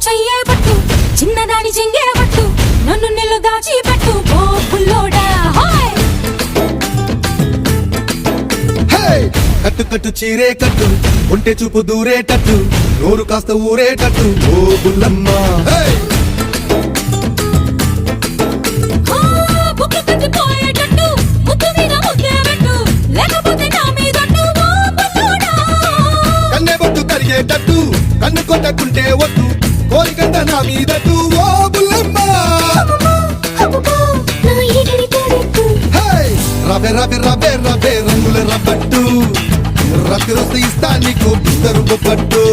చెయ్యే పట్టు చిన్నదాని చెంగే పట్టు నన్ను నిల్లు దాచి పెట్టు ఓ పుల్లోడా కట్టు కట్టు చీరే కట్టు ఒంటె చూపు దూరేటట్టు నోరు కాస్త ఊరేటట్టు ఓ బుల్లమ్మ బుక్కు కట్టిపోయేటట్టు ముద్దు మీద ముద్దే పెట్టు లేకపోతే నా మీదట్టు ఓ పుల్లోడా కన్నె బొట్టు కరిగేటట్టు కన్ను కొట్టకుంటే వద్దు కోరికంట నా మీదట్టు ఓ బుల్లమ్మ రబే రబే రబే రబే రంగుల రబ్బట్టు రతి రసి ఇస్తా నీకు బిస్తరు పట్టు